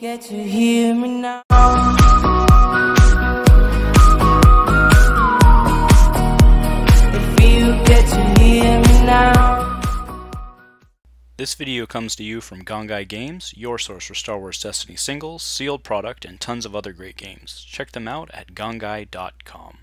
get to hear me now. If you get to hear me now. This video comes to you from Gongaii Games, your source for Star Wars Destiny singles, sealed product, and tons of other great games. Check them out at gongaii.com.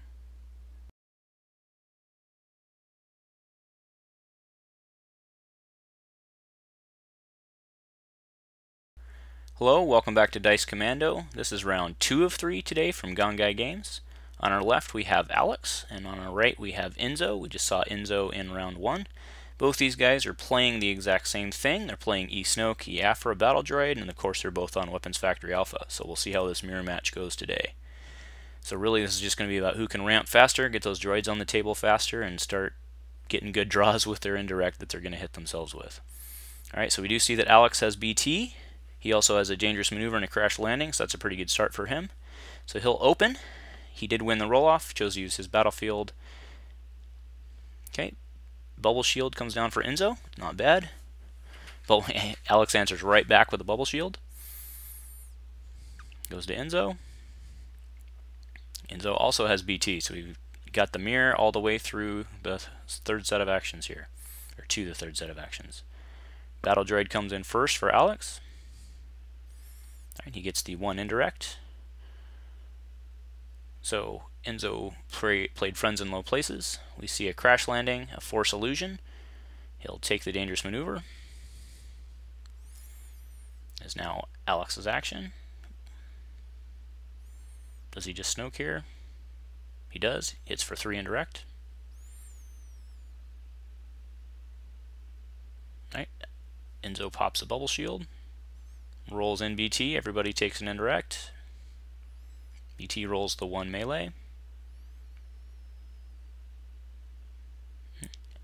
Hello, welcome back to Dice Commando. This is round 2 of 3 today from Gongaii Games. On our left we have Alex, and on our right we have Enzo. We just saw Enzo in round 1. Both these guys are playing the exact same thing. They're playing Snoke, Aphra Battle Droid, and of course they're both on Weapons Factory Alpha. So we'll see how this mirror match goes today. So really this is just going to be about who can ramp faster, get those droids on the table faster, and start getting good draws with their indirect that they're going to hit themselves with. Alright, so we do see that Alex has BT. He also has a dangerous maneuver and a crash landing, so that's a pretty good start for him. So he'll open. He did win the roll-off, chose to use his battlefield. Okay, bubble shield comes down for Enzo, not bad. But Alex answers right back with a bubble shield. Goes to Enzo. Enzo also has BT, so we've got the mirror all the way through the third set of actions here, or to the third set of actions. Battle Droid comes in first for Alex. Right, he gets the 1 indirect. So Enzo played friends in low places. We see a crash landing, a force illusion. He'll take the dangerous maneuver. Is now Alex's action. Does he just Snoke here? He does. Hits for 3 indirect. Right. Enzo pops a bubble shield. Rolls in BT, everybody takes an indirect. BT rolls the 1 melee.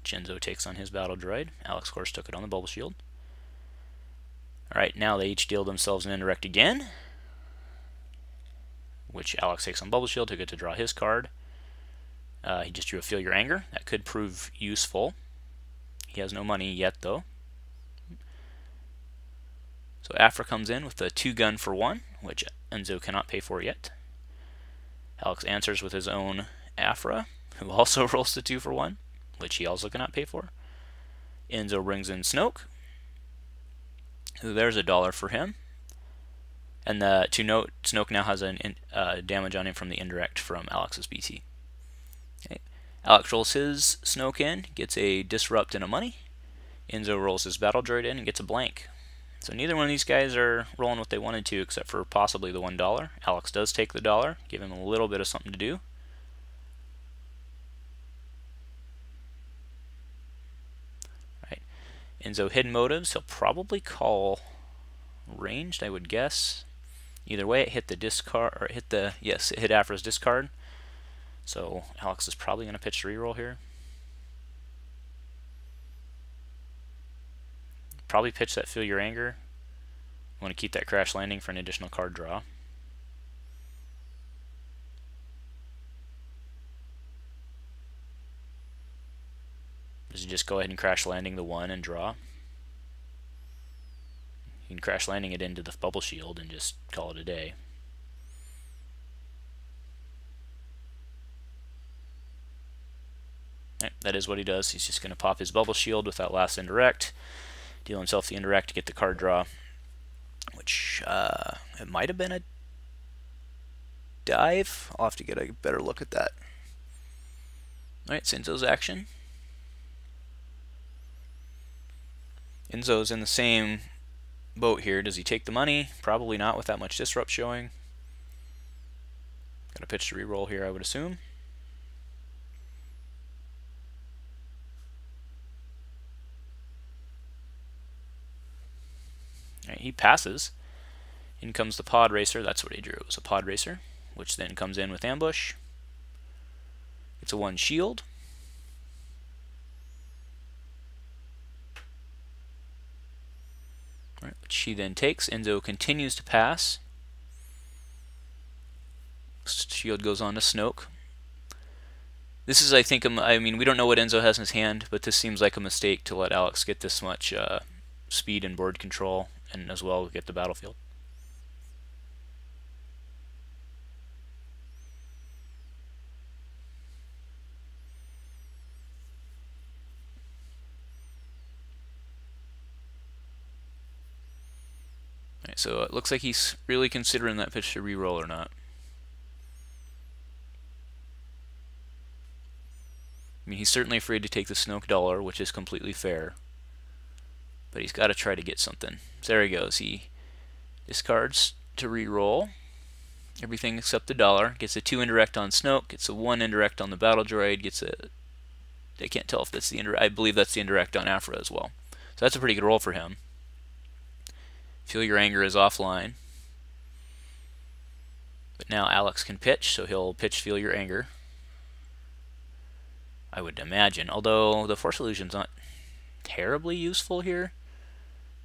Enzo takes on his battle droid. Alex, of course, took it on the bubble shield. Alright, now they each deal themselves an indirect again, which Alex takes on bubble shield to get to draw his card. He just drew a Feel Your Anger. That could prove useful. He has no money yet, though. So Aphra comes in with a 2-gun for 1, which Enzo cannot pay for yet. Alex answers with his own Aphra, who also rolls the 2 for 1, which he also cannot pay for. Enzo brings in Snoke, who there's $1 for him. And to note, Snoke now has an damage on him from the indirect from Alex's BT. Okay. Alex rolls his Snoke in, gets a disrupt and a money. Enzo rolls his battle droid in and gets a blank. So neither one of these guys are rolling what they wanted to, except for possibly the $1. Alex does take the $1, give him a little bit of something to do. Right. Enzo hidden motives. He'll probably call ranged, I would guess. Either way, it hit the discard, or hit the it hit Aphra's discard. So Alex is probably going to pitch the reroll here. Probably pitch that Feel Your Anger. Want to keep that crash landing for an additional card draw. Does he just go ahead and crash landing the 1 and draw? You can crash landing it into the bubble shield and just call it a day. Right, that is what he does. He's just going to pop his bubble shield with that last indirect. Deal himself the indirect to get the card draw, which it might have been a dive. I'll have to get a better look at that. Alright, Enzo's action. Enzo's in the same boat here. Does he take the money? Probably not with that much disrupt showing. Gonna pitch to reroll here, I would assume. Right, he passes. In comes the pod racer. That's what he drew. It was a pod racer, which then comes in with ambush. It's a 1 shield. Right, which he then takes. Enzo continues to pass. Shield goes on to Snoke. This is, I think, I mean, we don't know what Enzo has in his hand, but this seems like a mistake to let Alex get this much speed and board control, and as well get the battlefield. So it looks like he's really considering that pitch to re-roll or not. I mean, he's certainly afraid to take the Snoke dollar, which is completely fair. But he's got to try to get something. So there he goes. He discards to re-roll everything except the dollar. Gets a 2 indirect on Snoke. Gets a 1 indirect on the battle droid. Gets a... I can't tell if that's the indirect. I believe that's the indirect on Aphra as well. So that's a pretty good roll for him. Feel Your Anger is offline. But now Alex can pitch, so he'll pitch Feel Your Anger. I would imagine. Although the Force Illusion's not terribly useful here.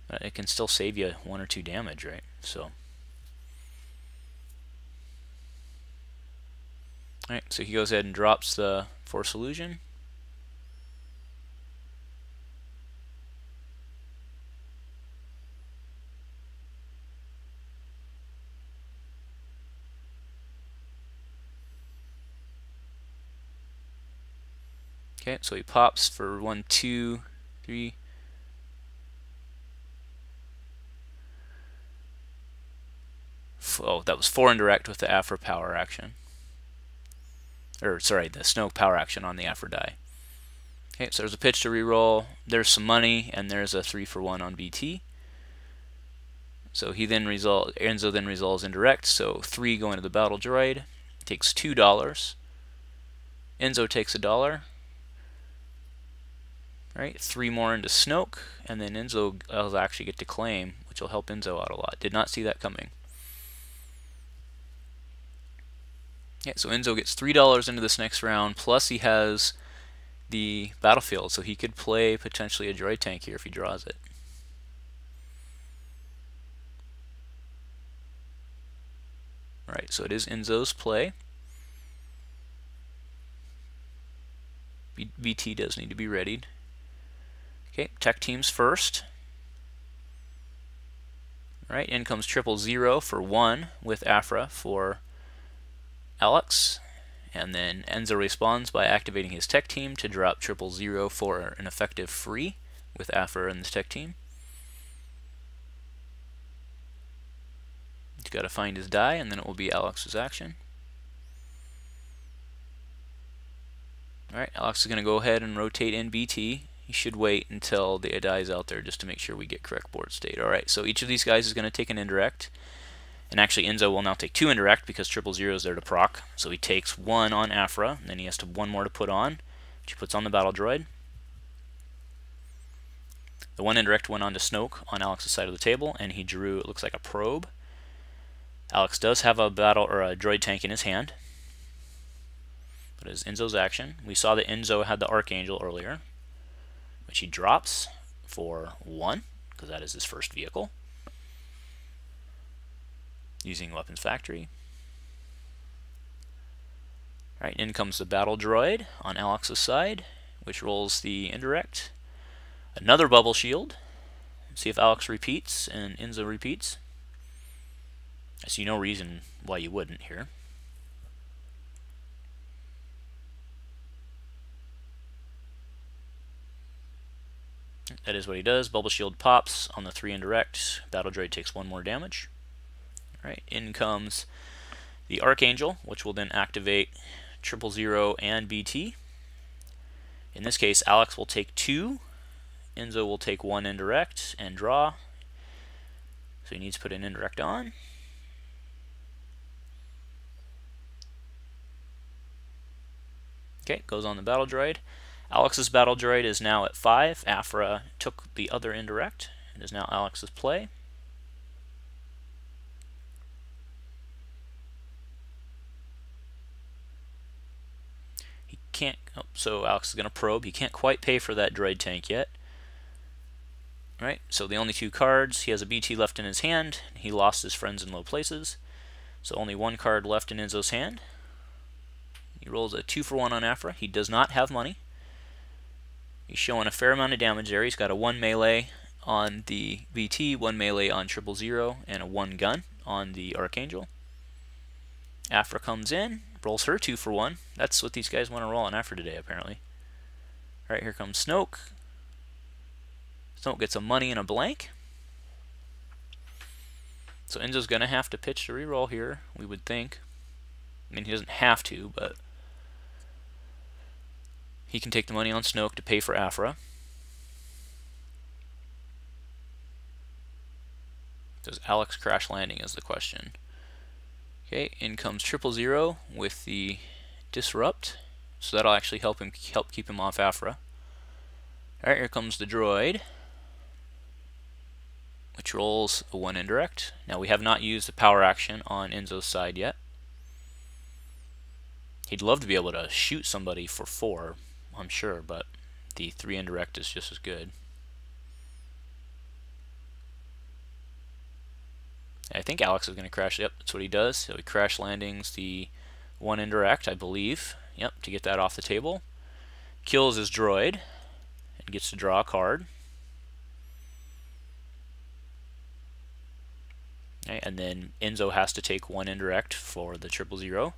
But it can still save you 1 or 2 damage, right? So... Alright, so he goes ahead and drops the Force Illusion. Okay, so he pops for 1, 2, 3. Oh, that was 4 indirect with the Aphra power action. Or, sorry, the Snoke power action on the Aphra die. Okay, so there's a pitch to reroll. There's some money, and there's a 3-for-1 on BT. So he then Enzo then resolves indirect, so 3 going to the battle droid. Takes $2. Enzo takes $1. Right, 3 more into Snoke, and then Enzo will actually get to claim, which will help Enzo out a lot. Did not see that coming. Yeah, so Enzo gets $3 into this next round, plus he has the battlefield, so he could play potentially a droid tank here if he draws it. Right, so it is Enzo's play. BT does need to be readied. Okay, tech teams first. Right, in comes 000 for 1 with Aphra for Alex, and then Enzo responds by activating his tech team to drop 000 for an effective free with Aphra and the tech team. He's got to find his die, and then it will be Alex's action. Alright, Alex is going to go ahead and rotate in BT. He should wait until the die is out there just to make sure we get correct board state. Alright, so each of these guys is going to take an indirect. And actually Enzo will now take 2 indirect because 000 is there to proc. So he takes 1 on Aphra, and then he has 1 more to put on, which he puts on the battle droid. The 1 indirect went on to Snoke on Alex's side of the table, and he drew, it looks like a probe. Alex does have a battle or a droid tank in his hand. But as Enzo's action, we saw that Enzo had the Archangel earlier, which he drops for 1, because that is his first vehicle, using Weapons Factory. Alright, in comes the battle droid on Alex's side, which rolls the indirect. Another bubble shield. See if Alex repeats and Enzo repeats. I see no reason why you wouldn't here. That is what he does. Bubble shield pops on the 3 indirect. Battle droid takes 1 more damage. Alright, in comes the Archangel, which will then activate 000 and BT. In this case, Alex will take 2. Enzo will take 1 indirect and draw. So he needs to put an indirect on. Okay, goes on the battle droid. Alex's battle droid is now at 5. Aphra took the other indirect. It is now Alex's play. Can't, oh, so Alex is going to probe. He can't quite pay for that droid tank yet. Right, so the only 2 cards, he has a BT left in his hand. He lost his friends in low places. So only 1 card left in Enzo's hand. He rolls a 2-for-1 on Aphra. He does not have money. He's showing a fair amount of damage there. He's got a 1 melee on the BT, 1 melee on 000, and a 1 gun on the Archangel. Aphra comes in, rolls her 2-for-1. That's what these guys want to roll on Aphra today, apparently. Alright, here comes Snoke. Snoke gets a money and a blank. So Enzo's going to have to pitch to reroll here, we would think. I mean, he doesn't have to, but he can take the money on Snoke to pay for Aphra. Does Alex crash landing is the question. Okay, in comes 000 with the disrupt, so that'll actually help keep him off Aphra. Alright, here comes the droid, which rolls a 1 indirect. Now we have not used the power action on Enzo's side yet. He'd love to be able to shoot somebody for 4, I'm sure, but the 3 indirect is just as good. I think Alex is going to crash. Yep, that's what he does. So he crash landings the 1 indirect, I believe. Yep, to get that off the table. Kills his droid and gets to draw a card. Okay, and then Enzo has to take 1 indirect for the 000,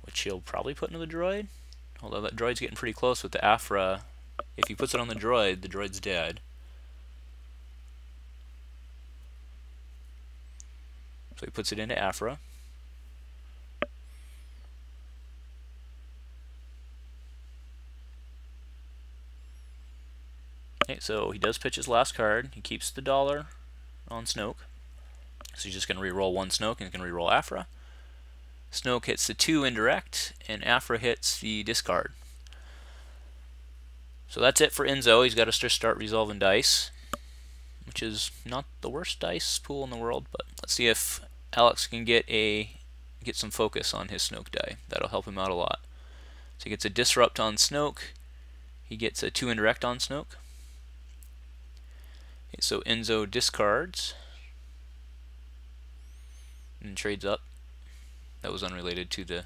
which he'll probably put into the droid. Although that droid's getting pretty close with the Aphra. If he puts it on the droid's dead. So he puts it into Aphra. Okay, so he does pitch his last card. He keeps the $1 on Snoke. So he's just going to reroll 1 Snoke and he's going to reroll Aphra. Snoke hits the 2 indirect, and Aphra hits the discard. So that's it for Enzo. He's got to start resolving dice, which is not the worst dice pool in the world, but let's see if Alex can get some focus on his Snoke die. That'll help him out a lot. So he gets a disrupt on Snoke. He gets a 2 indirect on Snoke. Okay, so Enzo discards and trades up. That was unrelated to the...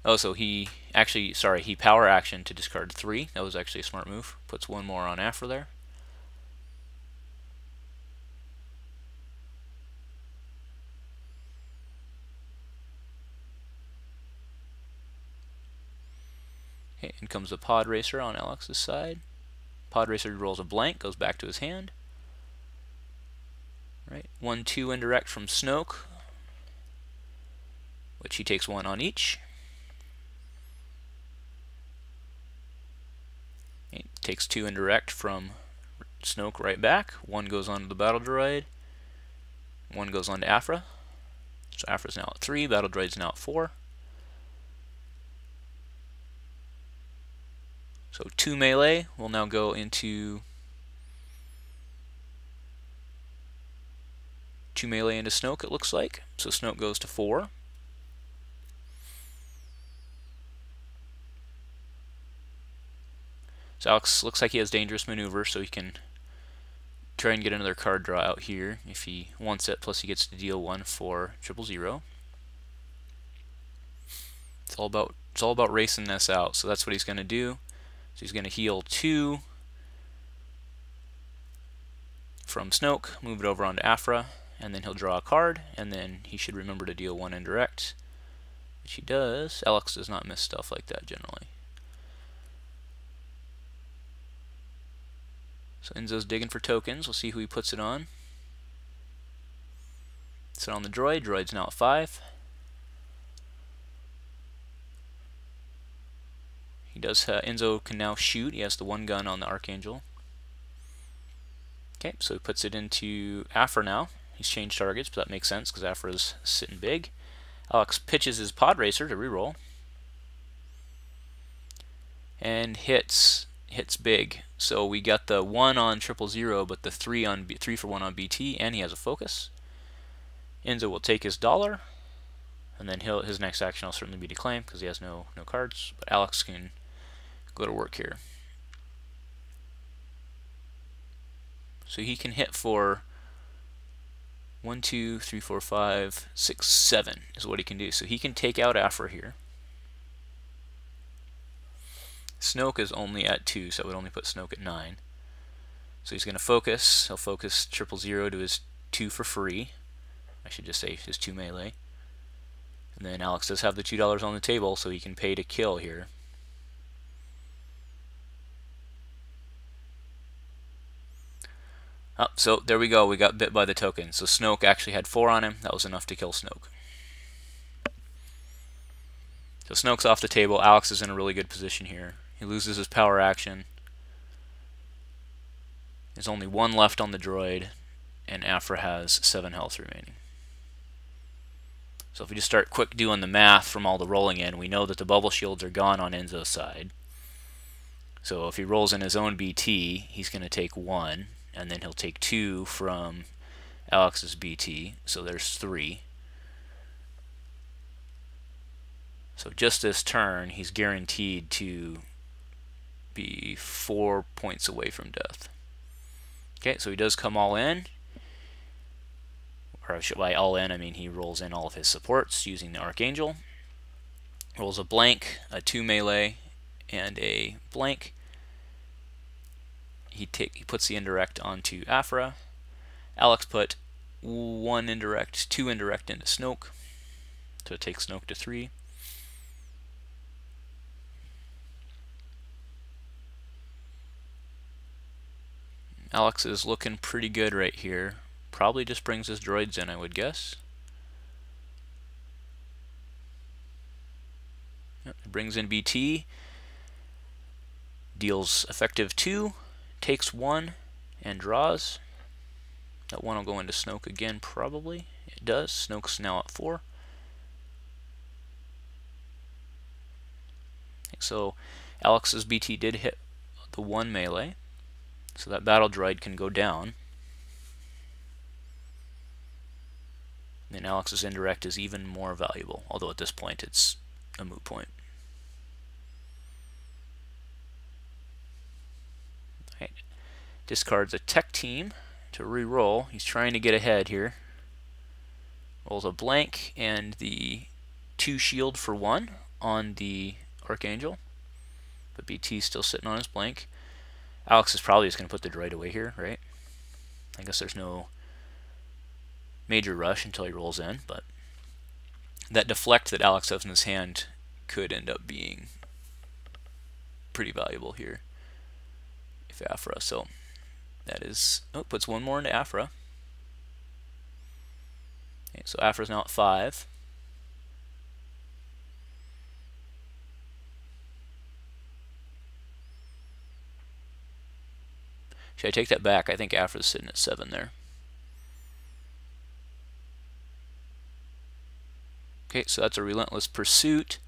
Oh, so he actually, sorry, he power action to discard 3. That was actually a smart move. Puts 1 more on Aphra there. Okay, in comes the Pod Racer on Alex's side. Pod Racer rolls a blank, goes back to his hand. Right, 1-2 indirect from Snoke, which he takes 1 on each. Okay, takes 2 indirect from Snoke right back. 1 goes on to the Battle Droid. 1 goes on to Aphra. So Aphra's now at 3, Battle Droid's now at 4. So 2 melee will now go into 2 melee into Snoke, it looks like. So Snoke goes to 4. So Alex looks like he has dangerous maneuver, so he can try and get another card draw out here if he wants it, plus he gets to deal 1 for 000. It's all about racing this out, so that's what he's going to do. So he's going to heal 2 from Snoke, move it over onto Aphra, and then he'll draw a card, and then he should remember to deal 1 indirect, which he does. Alex does not miss stuff like that generally. So Enzo's digging for tokens. We'll see who he puts it on. It's on the droid. Droid's now at 5. He does. Enzo can now shoot. He has the 1 gun on the Archangel. Okay, so he puts it into Aphra now. He's changed targets, but that makes sense because Aphra's sitting big. Alex pitches his Pod Racer to reroll. And hits big. So we got the 1 on 000, but the 3 for 1 on BT, and he has a focus. Enzo will take his $1, and then his next action will certainly be to claim because he has no cards. But Alex can go to work here. So he can hit for 1, 2, 3, 4, 5, 6, 7 is what he can do. So he can take out Aphra here. Snoke is only at 2, so it would only put Snoke at 9. So he's going to focus. He'll focus 000 to his 2 for free. I should just say his 2 melee. And then Alex does have the $2 on the table, so he can pay to kill here. Oh, so there we go. We got bit by the token. So Snoke actually had 4 on him. That was enough to kill Snoke. So Snoke's off the table. Alex is in a really good position here. He loses his power action. There's only 1 left on the droid, and Aphra has 7 health remaining. So if we just start quick doing the math from all the rolling in, we know that the bubble shields are gone on Enzo's side. So if he rolls in his own BT, he's going to take 1, and then he'll take 2 from Alex's BT, so there's 3. So just this turn, he's guaranteed to be 4 points away from death. Okay, so he does come all in. Or by all in, I mean he rolls in all of his supports using the Archangel. Rolls a blank, a 2 melee, and a blank. He puts the indirect onto Aphra. Alex put 1 indirect, 2 indirect into Snoke. So it takes Snoke to 3. Alex is looking pretty good right here. Probably just brings his droids in, I would guess. Yep, it brings in BT. Deals effective 2. Takes 1 and draws. That 1 will go into Snoke again, probably. It does. Snoke's now at 4. So Alex's BT did hit the 1 melee. So that battle droid can go down. Then Alex's indirect is even more valuable, although at this point it's a moot point. Right. Discards a tech team to re-roll. He's trying to get ahead here. Rolls a blank and the 2 shield for 1 on the Archangel. But BT's still sitting on his blank. Alex is probably just going to put the droid away here, right? I guess there's no major rush until he rolls in, but that deflect that Alex has in his hand could end up being pretty valuable here if Aphra. So that is, oh, puts 1 more into Aphra. Okay, so Aphra's now at 5. Should I take that back? I think Aphra's sitting at 7 there. Okay, so that's a relentless pursuit.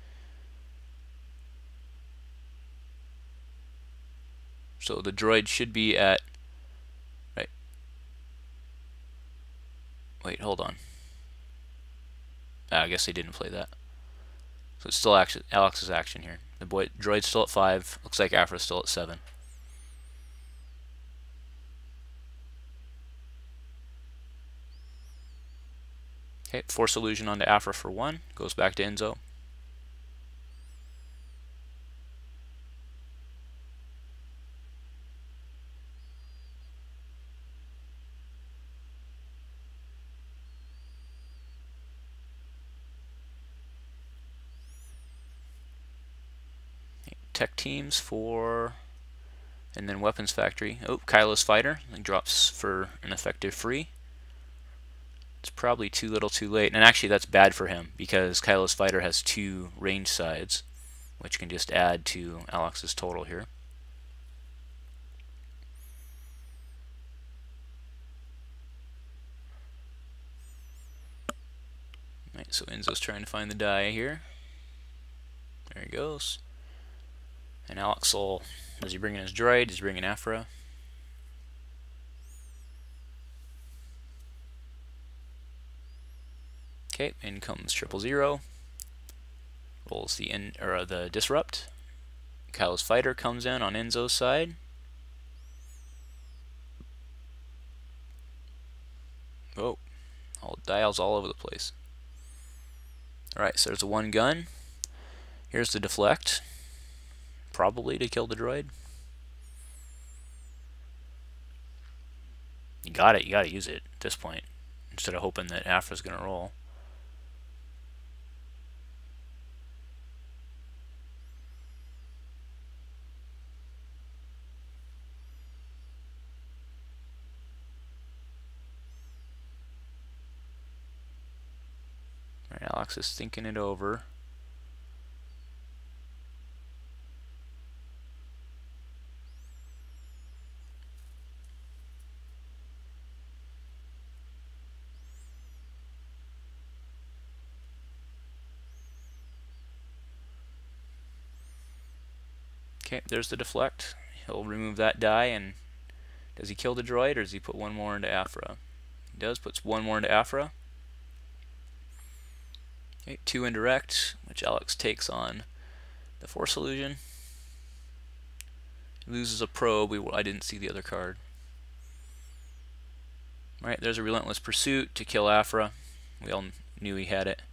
So the droid should be at, right. Wait, hold on. I guess they didn't play that. So it's still Alex's action here. The droid's still at 5. Looks like Aphra's still at 7. Okay, Force Illusion onto Aphra for 1. Goes back to Enzo. Tech teams for, and then Weapons Factory. Oh, Kylo's Fighter. He drops for an effective free. It's probably too little too late. And actually that's bad for him because Kylo's Fighter has 2 range sides, which can just add to Alex's total here. Right, so Enzo's trying to find the die here. There he goes. And Alex will, does he bring in his droid? Does he bring in Aphra? Okay, in comes 000. Rolls the disrupt. Kylo's Fighter comes in on Enzo's side. Oh, all dials all over the place. Alright, so there's a 1 gun. Here's the deflect. Probably to kill the droid. You gotta use it at this point, instead of hoping that Aphra's gonna roll. Alright, Alex is thinking it over. Okay, there's the deflect. He'll remove that die, and does he kill the droid, or does he put one more into Aphra? He does, puts one more into Aphra. Okay, 2 indirect, which Alex takes on the Force Illusion. He loses a probe. I didn't see the other card. Alright, there's a Relentless Pursuit to kill Aphra. We all knew he had it.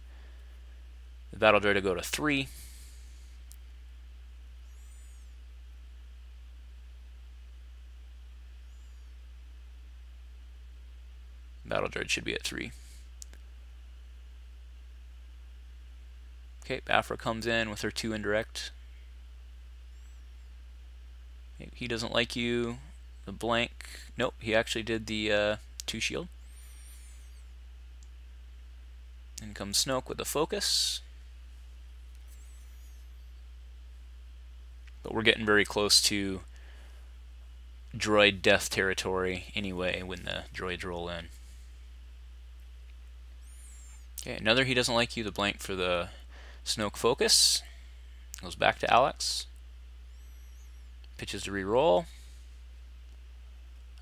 The Battle Droid will go to 3. Battle Droid should be at 3. Okay, Aphra comes in with her 2 indirect. He doesn't like you. The blank. Nope, he actually did the 2 shield. In comes Snoke with the focus. But we're getting very close to droid death territory anyway when the droids roll in. Okay, another he doesn't like you, the blank for the Snoke focus. Goes back to Alex. Pitches to re-roll.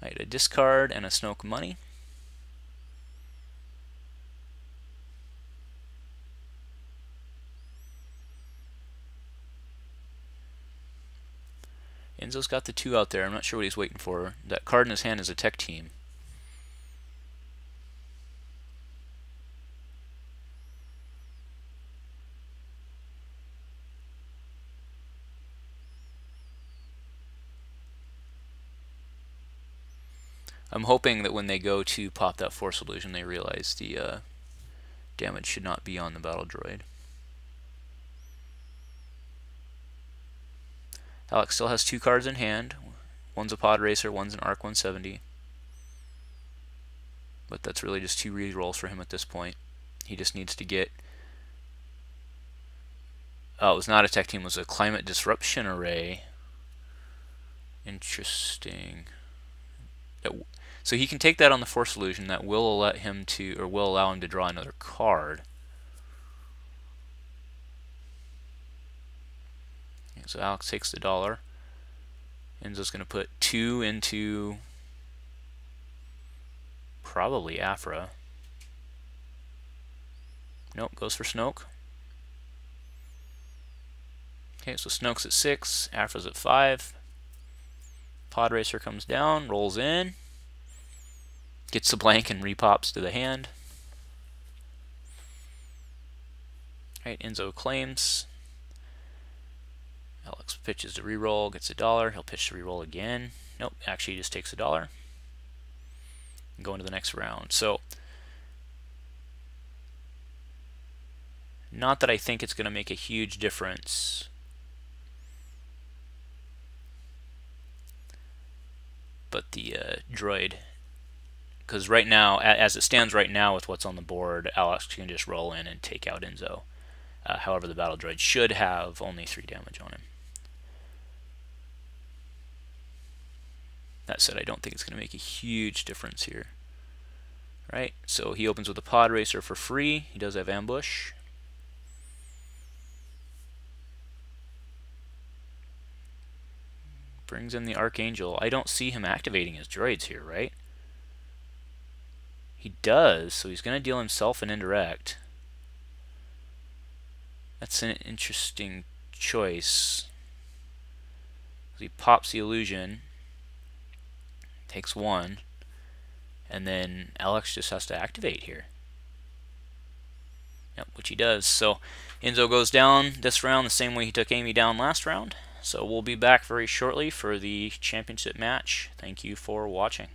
I had a discard and a Snoke money. Enzo's got the 2 out there. I'm not sure what he's waiting for. That card in his hand is a tech team. I'm hoping that when they go to pop that Force Illusion, they realize the damage should not be on the Battle Droid. Alex still has 2 cards in hand. One's a Pod Racer, one's an Arc 170. But that's really just 2 rerolls for him at this point. He just needs to get... Oh, it was not a tech team, it was a Climate Disruption Array. Interesting. So he can take that on the Force Illusion. That will let him to, or will allow him to draw another card. Okay, so Alex takes the $1. Enzo's going to put 2 into probably Aphra. Nope, goes for Snoke. Okay, so Snoke's at 6, Aphra's at 5. Pod Racer comes down, rolls in. Gets the blank and repops to the hand. Alright, Enzo claims. Alex pitches to reroll, gets a $1. He'll pitch to reroll again. Nope, actually he just takes a $1. And go into the next round. So, not that I think it's going to make a huge difference. But the droid, because right now, as it stands right now with what's on the board, Alex can just roll in and take out Enzo. However, the Battle Droid should have only 3 damage on him. That said, I don't think it's going to make a huge difference here. Right, so he opens with a Pod Racer for free. He does have Ambush. Brings in the Archangel. I don't see him activating his droids here, right? He does, so he's going to deal himself an indirect. That's an interesting choice. He pops the illusion, takes 1, and then Alex just has to activate here. Yep, which he does. So Enzo goes down this round the same way he took Amy down last round. So we'll be back very shortly for the championship match. Thank you for watching.